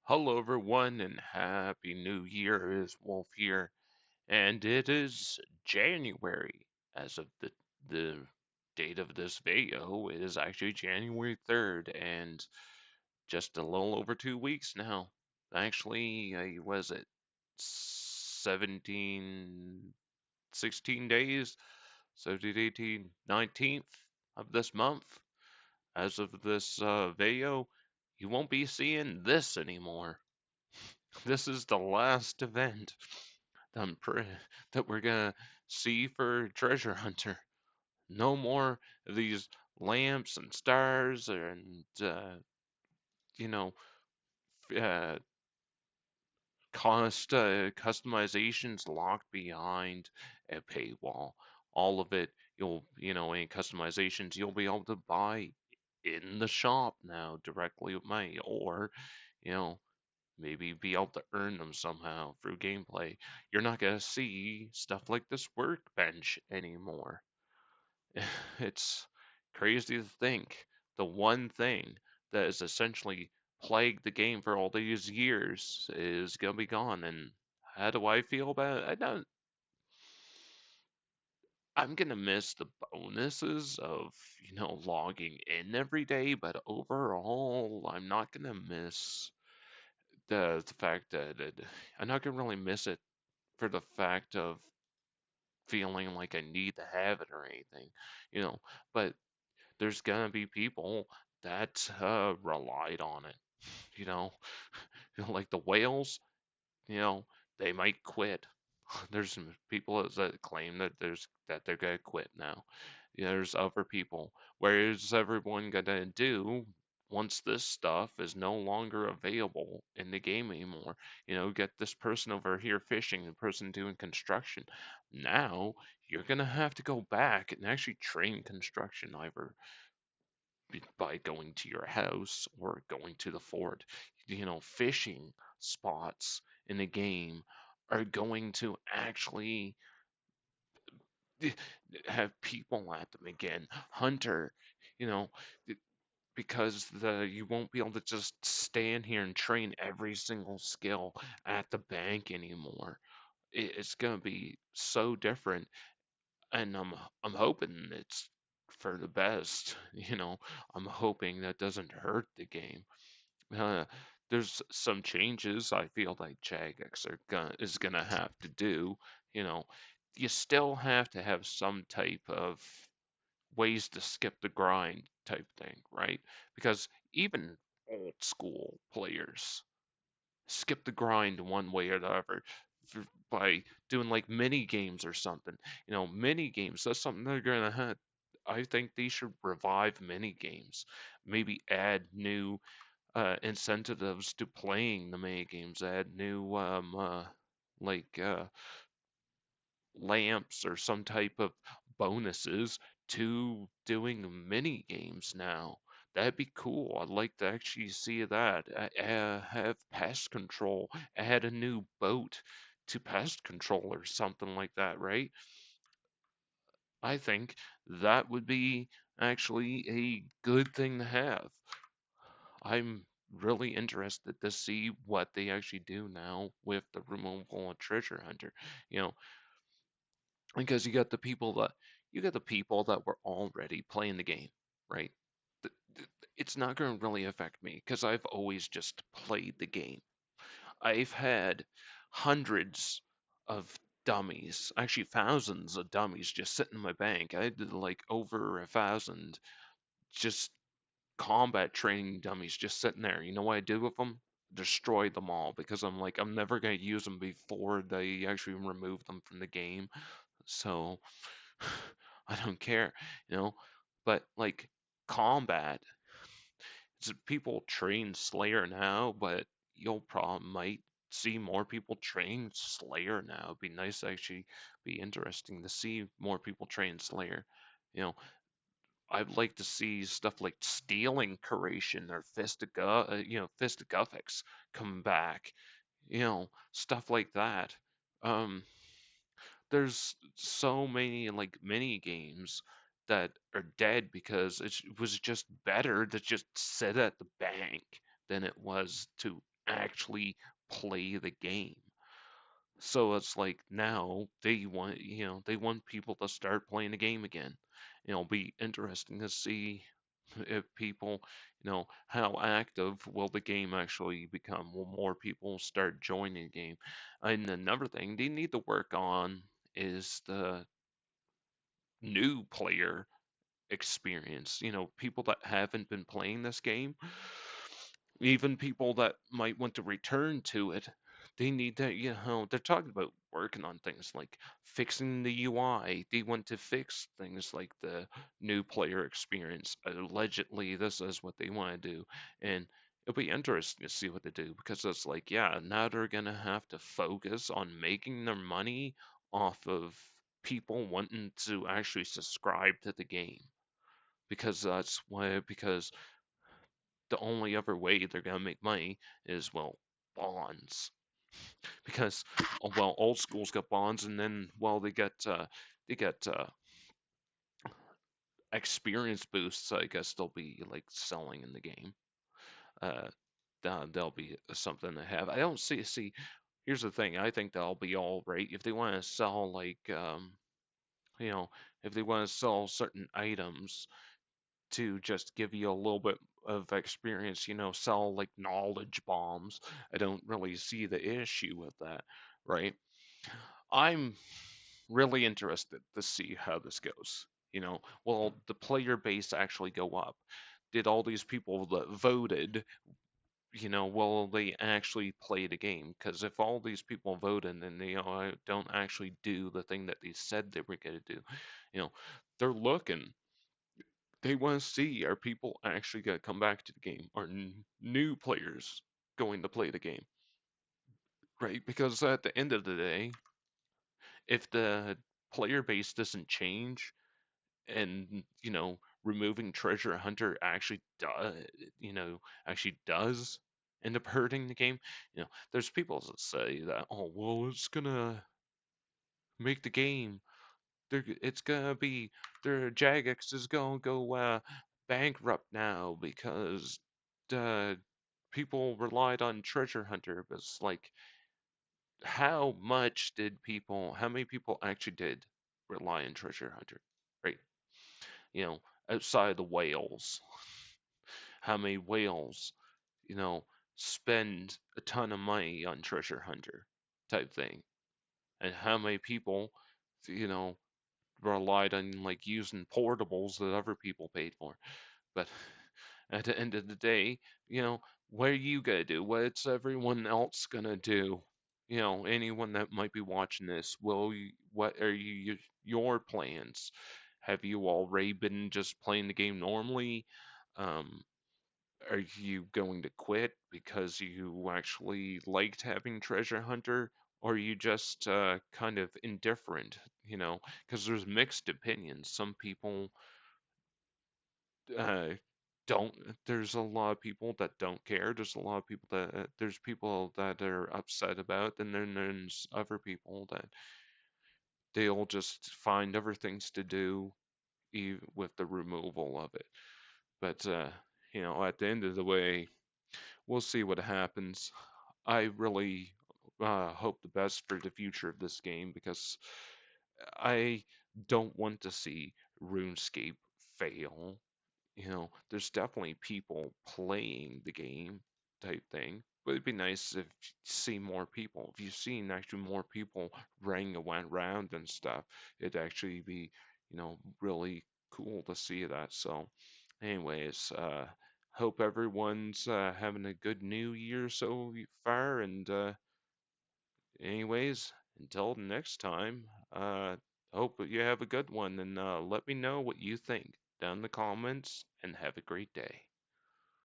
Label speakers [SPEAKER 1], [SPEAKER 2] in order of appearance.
[SPEAKER 1] Hello, everyone, and Happy New Year! It is Wolf here, and it is January. As of the date of this video, it is actually January 3rd, and just a little over 2 weeks now. Actually, was it 17, 16 days? 17, 18, 19th of this month. As of this video, you won't be seeing this anymore. This is the last event that, that we're gonna see for Treasure Hunter. No more of these lamps and stars and you know uh, customizations locked behind a paywall. All of it, any customizations you'll be able to buy in the shop now directly with money, or you know maybe be able to earn them somehow through gameplay. You're not going to see stuff like this workbench anymore. It's crazy to think the one thing that has essentially plagued the game for all these years is going to be gone. And how do I feel about it? I'm going to miss the bonuses of, logging in every day, but overall, I'm not going to miss the fact that I'm not gonna really miss it for the fact of feeling like I need to have it or anything, you know. But there's gonna be people that relied on it, you know, like the whales, you know, they might quit. There's some people that claim that they're gonna quit now. There's other people. Where is everyone gonna do once this stuff is no longer available in the game anymore? Get this person over here fishing, the person doing construction. Now you're gonna have to go back and actually train construction either by going to your house or going to the fort. Fishing spots in the game are going to actually have people at them again. Hunter, you know, because you won't be able to just stand here and train every single skill at the bank anymore. It's gonna be so different, and I'm hoping it's for the best. I'm hoping that doesn't hurt the game. Uh, there's some changes I feel like Jagex is gonna have to do. You know, you still have to have some type of ways to skip the grind type thing, right? Because even old school players skip the grind one way or the other by doing like mini games or something. Mini games, that's something they're gonna have. I think they should revive mini games. Maybe add new incentives to playing the mini games. Add new like lamps or some type of bonuses to doing mini games now. That'd be cool. I'd like to actually see that. Have pest control. Add a new boat to pest control or something like that, right? I think that would be actually a good thing to have. I'm really interested to see what they actually do now with the removal of Treasure Hunter. You know, because you got the people that were already playing the game, right? It's not going to really affect me because I've always just played the game. I've had hundreds of dummies, actually thousands of dummies just sitting in my bank. I did like over 1,000 just combat training dummies just sitting there. You know what I did with them? Destroyed them all because I'm never going to use them before they actually remove them from the game. So I don't care, you know. But like combat, people train Slayer now, but you'll probably might see more people train Slayer now. It'd be nice to actually be interesting to see more people train Slayer. You know, I'd like to see stuff like stealing curation or fisticuffix come back. Stuff like that. Um, there's so many like mini games that are dead because it was just better to just sit at the bank than it was to actually play the game. So it's like now they want, they want people to start playing the game again. It'll be interesting to see if people, how active will the game actually become? Will more people start joining the game? And another thing they need to work on is the new player experience. People that haven't been playing this game, even people that might want to return to it, they need to, they're talking about working on things like fixing the UI. They want to fix things like the new player experience. Allegedly, this is what they want to do. And it'll be interesting to see what they do because it's like, yeah, now they're going to have to focus on making their money off of people wanting to actually subscribe to the game because that's why because the only other way they're gonna make money is well bonds because well old school's got bonds and then well they get experience boosts. I guess they'll be like selling in the game. Uh, that'll be something to have. I don't see. Here's the thing. I think that'll be all right if they want to sell like you know if they want to sell certain items to just give you a little bit of experience, sell like knowledge bombs. I don't really see the issue with that, right? I'm really interested to see how this goes. Will the player base actually go up? Did all these people that voted, will they actually play the game? Because if all these people voted and they don't actually do the thing that they said they were going to do, you know, they're looking they want to see are people actually going to come back to the game? Are new players going to play the game? Right? Because at the end of the day, if the player base doesn't change and, removing Treasure Hunter actually does end up hurting the game, there's people that say that, oh, well, it's going to make the game it's gonna be Jagex is gonna go bankrupt now because uh, people relied on Treasure Hunter. But it's like, how many people actually did rely on Treasure Hunter, right? You know, outside the whales, how many whales, you know, spend a ton of money on Treasure Hunter type thing, and how many people, you know, relied on like using portables that other people paid for. But at the end of the day, what are you gonna do? What's everyone else gonna do? Anyone that might be watching this, what are your plans? Have you already been just playing the game normally? Um, are you going to quit because you actually liked having Treasure Hunter? Or are you just kind of indifferent, because there's mixed opinions. Some people uh, don't, there's a lot of people that don't care. There's a lot of people there's people that are upset about, and then there's other people that they'll just find other things to do with the removal of it. But, at the end of the way, we'll see what happens. I really hope the best for the future of this game because I don't want to see RuneScape fail. There's definitely people playing the game type thing, but it'd be nice if you see more people. If you've seen actually more people running around and stuff, it'd actually be, really cool to see that. So, anyways, hope everyone's having a good new year so far. And anyways, until next time, hope you have a good one and let me know what you think down in the comments and have a great day.